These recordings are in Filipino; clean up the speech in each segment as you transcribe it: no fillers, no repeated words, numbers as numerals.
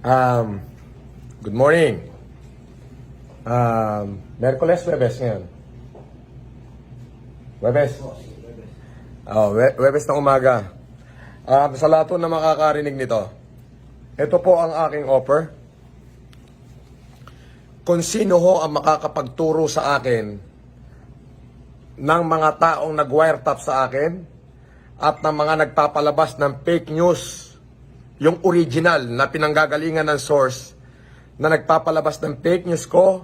Um, Good morning. Merkules, Webes ngayon. Webes. Webes ng umaga. Sa lahat po na makakarinig nito, ito po ang aking offer. Kung sino ho ang makakapagturo sa akin ng mga taong nag-wiretap sa akin at ng mga nagpapalabas ng fake news, yung original na pinanggagalingan ng source na nagpapalabas ng fake news ko,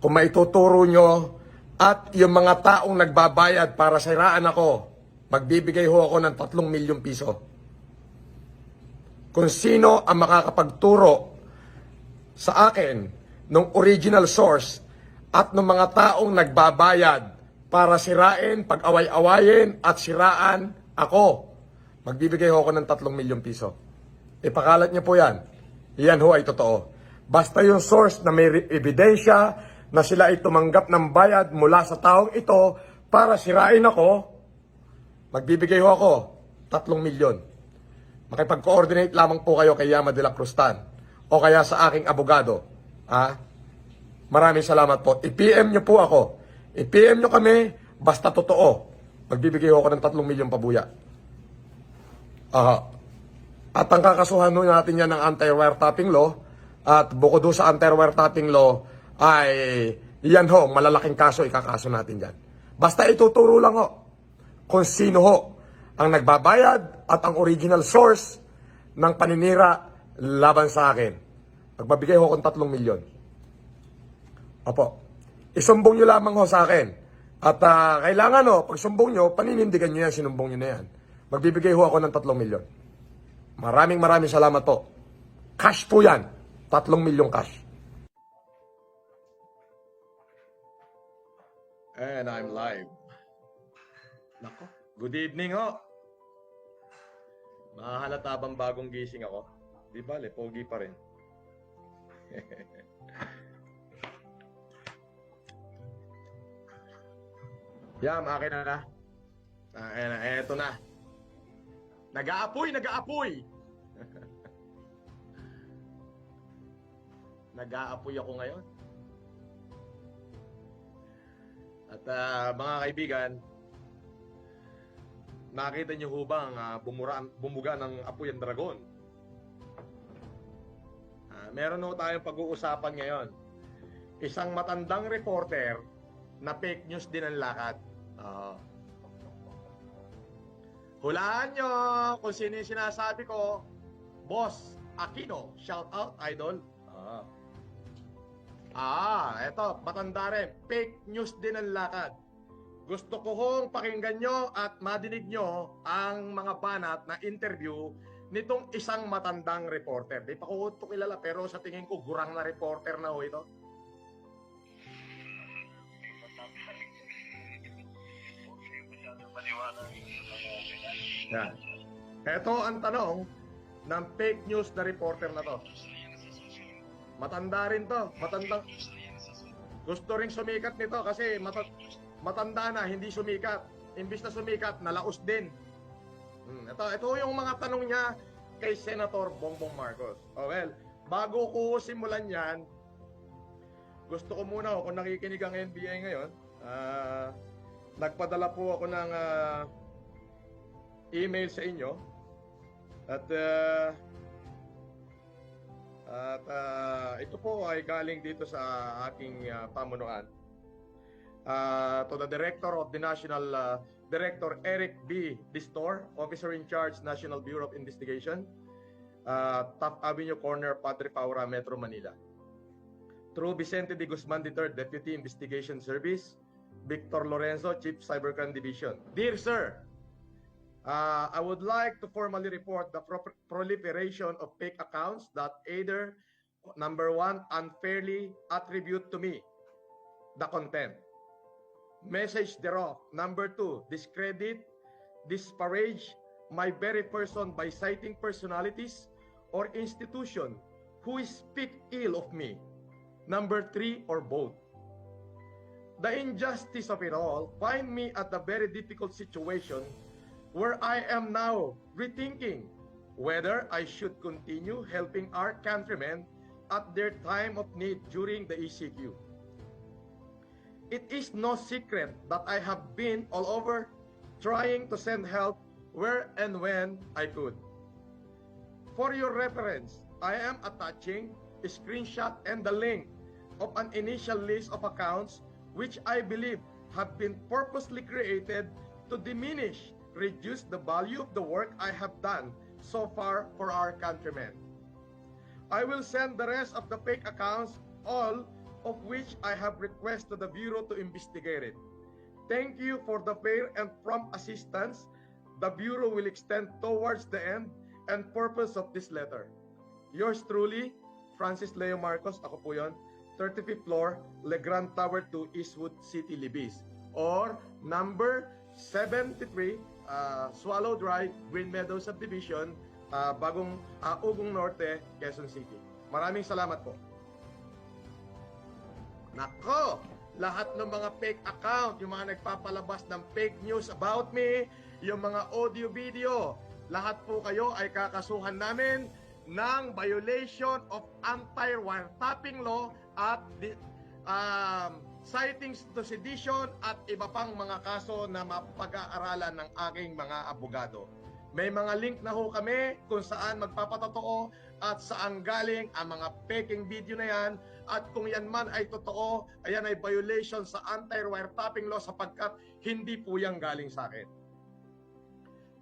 kung maituturo nyo, at yung mga taong nagbabayad para siraan ako, magbibigay ho ako ng 3 milyong piso. Kung sino ang makakapagturo sa akin ng original source at ng mga taong nagbabayad para sirain, pag-away-awayin at siraan ako, magbibigay ho ako ng 3 milyong piso. Ipakalat niyo po yan. Yan ho ay totoo. Basta yung source na may ebidensya na sila ay tumanggap ng bayad mula sa taong ito para sirain ako, magbibigay ho ako 3 milyon. Makipag-coordinate lamang po kayo kay Yama de la Cruztan o kaya sa aking abogado. Maraming salamat po. I-PM nyo po ako. I-PM nyo kami, basta totoo. Magbibigay ho ako ng 3 milyon pabuya. At ang kakasuhan natin yan ng anti-wiretapping law, at bukod doon sa anti-wiretapping law, ay yan ho, malalaking kaso, ikakaso natin dyan. Basta ituturo lang ho kung sino ho ang nagbabayad at ang original source ng paninira laban sa akin. Magbabigay ho akong 3 milyon. Opo. Isumbong nyo lamang ho sa akin. At kailangan ho, pag sumbong nyo, paninindigan nyo yan, sinumbong nyo na yan. Magbibigay ho ako ng 3 milyon. Maraming salamat po. Cash po yan. 3 milyong cash. And I'm live. Nako, good evening ho. Mahahalata bang bagong gising ako? Di ba, pogi pa rin. Yam, akin na. Eto na. Nag-aapoy! Nag-aapoy ako ngayon. At mga kaibigan, nakita niyo ho bang bumuga ng apoy ang dragon? Meron ho tayong pag-uusapan ngayon. Isang matandang reporter na fake news din ang lakad. Hulaan nyo kung sino yung sinasabi ko. Boss Aquino, shout out, idol. Eto, matanda rin. Fake news din ang lakad. Gusto ko hong pakinggan nyo at madinig nyo ang mga banat na interview nitong isang matandang reporter. Di pa ko ito kilala, pero sa tingin ko, gurang na reporter na ho ito. Yan. Ito ang tanong ng fake news na reporter na to. Matanda rin to. Matandang. Gusto ring sumikat nito kasi matanda na, hindi sumikat. Imbis na sumikat, nalaos din. Ito yung mga tanong niya kay Senator Bongbong Marcos. Well, bago ko simulan yan, gusto ko muna, kung nakikinig ang NBI ngayon, nagpadala po ako ng email sa inyo at ito po ay galing dito sa aking pamunuan to the Director of the National Director Eric B. Distor, Officer in Charge, National Bureau of Investigation, Taft Avenue Corner, Padre Paura, Metro Manila. Through Vicente de Guzman III, Deputy Investigation Service, Victor Lorenzo, Chief Cybercrime Division. Dear Sir, I would like to formally report the proliferation of fake accounts that either, number 1, unfairly attribute to me the content, message thereof, number 2, discredit, disparage my very person by citing personalities or institution who speak ill of me, number 3, or both. The injustice of it all find me at a very difficult situation where I am now rethinking whether I should continue helping our countrymen at their time of need during the ECQ. It is no secret that I have been all over trying to send help where and when I could. For your reference, I am attaching a screenshot and the link of an initial list of accounts which I believe have been purposely created to diminish, reduce the value of the work I have done so far for our countrymen. I will send the rest of the fake accounts, all of which I have requested the Bureau to investigate it. Thank you for the fair and prompt assistance the Bureau will extend towards the end and purpose of this letter. Yours truly, Francis Leo Marcos, ako po yun, 35th floor, Legrand Tower 2, Eastwood City, Libis. Or number 73, Swallow Drive, Green Meadows Subdivision, Ugong Norte, Quezon City. Maraming salamat po. Nako, lahat ng mga fake account, yung mga nagpapalabas ng fake news about me, yung mga audio-video, lahat po kayo ay kakasuhan namin ng violation of anti-wiretapping law at citings to sedition at iba pang mga kaso na mapag-aaralan ng aking mga abogado. May mga link na ho kami kung saan magpapatotoo at saan galing ang mga faking video na yan, at kung yan man ay totoo, ayan ay violation sa anti-wiretapping law sapagkat hindi po yan galing sa akin.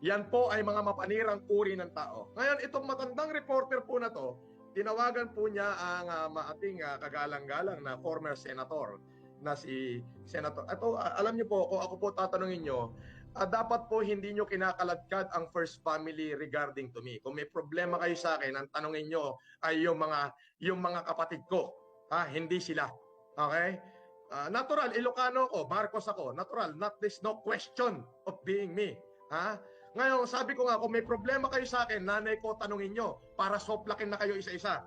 Yan po ay mga mapanirang uri ng tao. Ngayon, itong matandang reporter po na to, tinawagan po niya ang ating kagalang-galang na former senator na si Senator. Ito, alam niyo po, kung ako po tatanungin niyo, dapat po hindi niyo kinakaladkad ang first family regarding to me. Kung may problema kayo sa akin, ang tanungin niyo ay yung mga kapatid ko, hindi sila. Okay? Natural, Ilocano ko, Marcos ako. Natural, there's no question of being me. Ngayon, sabi ko nga, kung may problema kayo sa akin, nanay ko, tanungin nyo para soplakin na kayo isa-isa.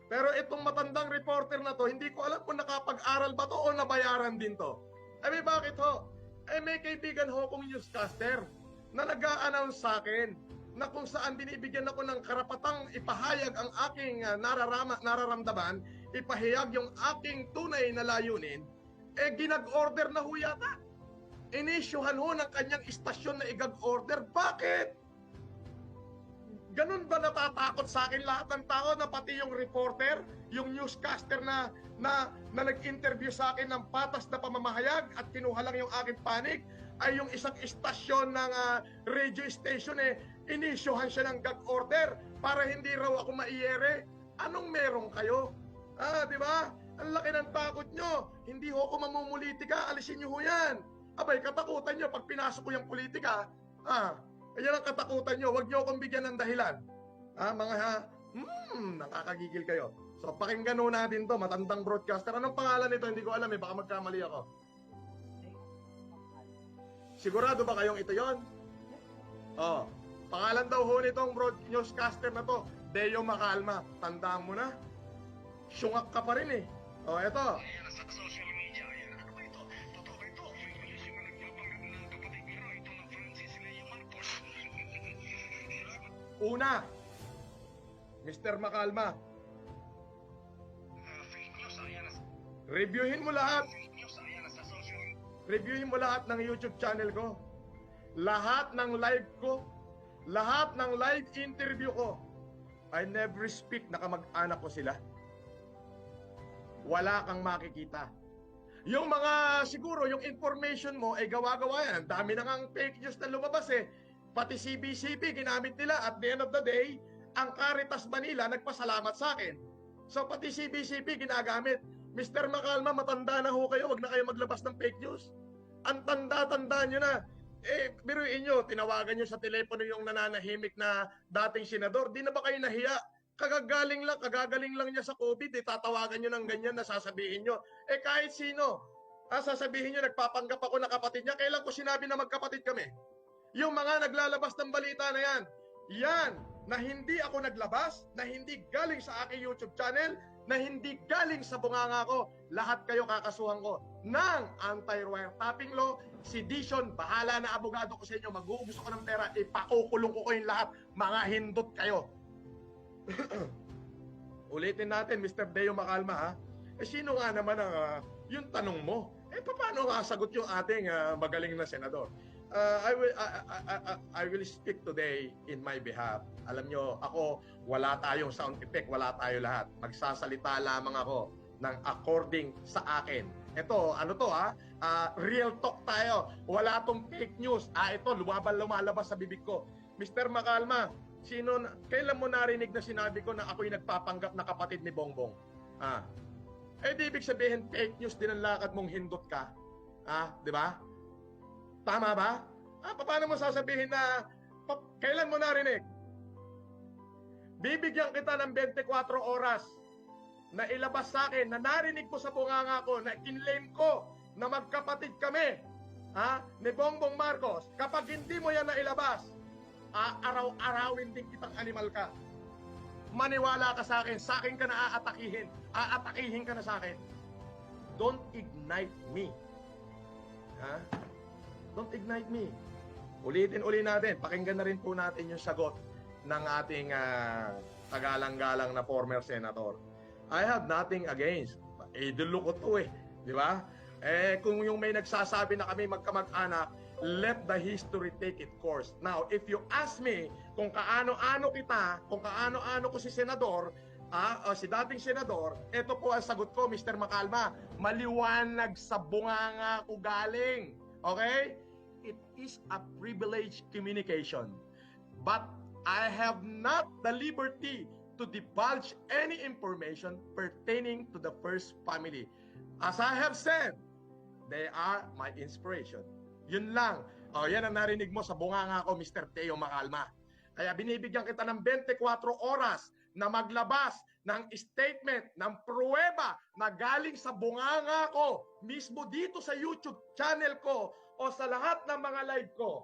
Pero itong matandang reporter na to, hindi ko alam kung nakapag-aral ba to o nabayaran din to. Eh, bakit ho? Eh, may kaibigan ho kong newscaster na nag-a-announce sa akin na kung saan binibigyan ako ng karapatang ipahayag ang aking nararamdaman, ipahayag yung aking tunay na layunin, eh ginag-order na ho yata. Inisyuhan ho ng kanyang istasyon na igag-order. Bakit? Ganun ba natatakot sa akin lahat ng tao na pati yung reporter, yung newscaster na nag-interview sa akin ng patas na pamamahayag at kinuha lang yung aking panig, ay yung isang istasyon ng radio station inisyuhan siya ng gag order para hindi raw ako maiyere. Anong meron kayo? Di ba? Ang laki ng takot nyo. Hindi ho ako mamumulitika. Alisin nyo ho yan. Abay, katakutan nyo pag pinasok ko yung politika. Yan ang katakutan nyo. Huwag nyo akong bigyan ng dahilan. Nakakagigil kayo. So, pakinggan ho natin to. Matandang broadcaster. Anong pangalan nito? Hindi ko alam Baka magkamali ako. Sigurado ba kayong ito yon? Pangalan daw ho nitong newscaster na to, Deo Macalma. Tandaan mo na. Syungak ka pa rin eh. Eto. Sa social media, ano ba ito? Totoo ba ito? Yung nagpapagod ng kapatid pero ito ng Francis Leo Marcos. Una, Mr. Macalma. Fake news, ayan. Reviewin mo lahat. Fake news, ayan sa social media. Reviewin mo lahat ng YouTube channel ko. Lahat ng live ko. Lahat ng live interview ko. I never speak na kamag-anak ko sila. Wala kang makikita. Yung mga, siguro, yung information mo ay gawa-gawa yan. Ang dami na ngang fake news na lumabas Pati CBCP, ginamit nila. At the end of the day, ang Caritas Manila nagpasalamat sa akin. So, pati CBCP ginagamit. Mr. Macalma, matanda na ho kayo. Huwag na kayo maglabas ng fake news. Ang tanda-tanda nyo na. Biruin nyo, tinawagan nyo sa telepono yung nananahimik na dating senador. Di na ba kayo nahiya? Kagagaling lang niya sa COVID, tatawagan nyo ng ganyan na sasabihin nyo. Kahit sino, sasabihin nyo, nagpapanggap ako na kapatid niya. Kailan ko sinabi na magkapatid kami? Yung mga naglalabas ng balita na yan, na hindi ako naglabas, na hindi galing sa aking YouTube channel, na hindi galing sa bunganga ko, lahat kayo kakasuhan ko ng anti-wiretapping law. Si Dishon, bahala na abogado ko sa inyo, mag-uubos ko ng pera, ipakukulong ko kayong lahat, mga hindot kayo. Ulitin natin, Mr. Deo Macalma, ha? Sino nga naman ang yung tanong mo? Paano sasagot yung ating magaling na senador? I will speak today in my behalf. Alam nyo, ako, wala tayong sound effect, wala tayo lahat. Magsasalita lamang ako ng according sa akin. Ito, ano to real talk tayo. Wala tong fake news. Ito, lumalabas sa bibig ko. Mr. Macalma, kailan mo narinig na sinabi ko na ako'y nagpapanggap na kapatid ni Bongbong? Di ibig sabihin, fake news din ang lakad mong hindot ka. Di ba? Tama ba? Paano mo sasabihin na kailan mo narinig? Bibigyan kita ng 24 oras na ilabas sa akin na narinig ko sa bunganga ko, na kinlaim ko na magkapatid kami ni Bongbong Marcos. Kapag hindi mo yan na ilabas, araw-arawin din kitang animal ka. Maniwala ka sa akin ka na aatakihin ka na sa akin. Don't ignite me. Don't ignite me. Ulitin natin, pakinggan na rin po natin yung sagot ng ating tagalang-galang na former senator. I have nothing against. Idolo ko to di ba? Kung yung may nagsasabi na kami magkamag-anak, let the history take its course. Now, if you ask me kung kaano-ano ko si senador, si dating senador, ito po ang sagot ko, Mr. Macalma. Maliwanag sa bunganga ko galing. Okay? It is a privileged communication. But I have not the liberty to divulge any information pertaining to the first family. As I have said, they are my inspiration. Yun lang. Yan ang narinig mo sa bunganga ko, Mr. Deo Macalma. Kaya binibigyan kita ng 24 oras na maglabas ng statement, ng pruweba na galing sa bunganga ko, mismo dito sa YouTube channel ko o sa lahat ng mga live ko.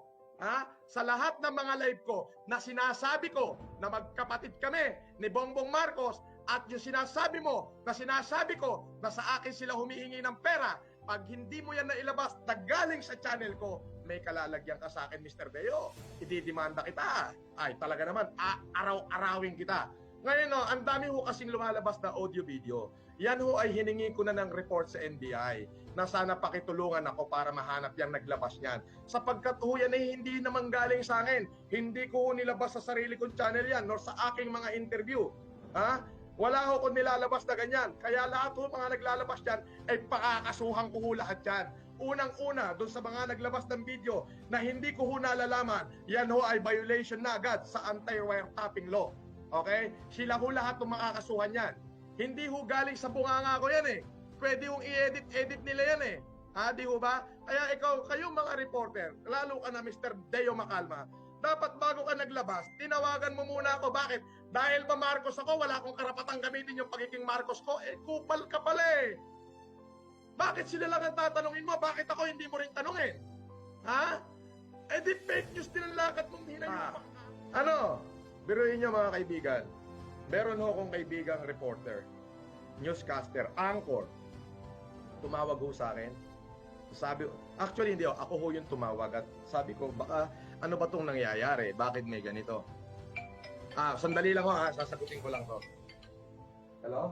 Sa lahat ng mga live ko na sinasabi ko na magkapatid kami ni Bongbong Marcos, at yung sinasabi ko na sa akin sila humihingi ng pera, pag hindi mo yan nailabas na galing sa channel ko, may kalalagyan ka sa akin, Mr. Deo. Ididimanda kita. Ay, talaga naman, araw-arawin kita. Ngayon, ang dami ho kasing lumalabas na audio-video. Yan ho ay hiningi ko na ng report sa NBI na sana pakitulungan ako para mahanap yung naglabas niyan. Sapagkat ho yan ay hindi naman galing sa akin. Hindi ko nilabas sa sarili kong channel yan nor sa aking mga interview. Wala ho kung nilalabas na ganyan. Kaya lahat ho mga naglalabas dyan ay pakakasuhan ko ho lahat yan. Unang-una, doon sa mga naglabas ng video na hindi ko ho nalalaman, yan ho ay violation na agad sa anti-wiretapping law. Okay? Sila ho lahat ng makakasuhan yan. Hindi ho galing sa bunganga ko yan Pwede hong i-edit nila yan Di ho ba? Kaya kayo mga reporter, lalo ka na Mr. Deo Macalma, dapat bago ka naglabas, tinawagan mo muna ako. Bakit? Dahil ba Marcos ako, wala akong karapatang gamitin yung pagiging Marcos ko? Kupal ka pala Bakit sila lang ang tatanungin mo? Bakit ako hindi mo rin tanungin? Di fake news din ang lakad mong hinayumak. Biruin nyo mga kaibigan. Meron ho akong kaibigang reporter, newscaster, anchor. Tumawag ho sa akin. Actually hindi ako ho yung tumawag at sabi ko, baka ano ba itong nangyayari? Bakit may ganito? Sandali lang ho sasagutin ko lang to. Hello?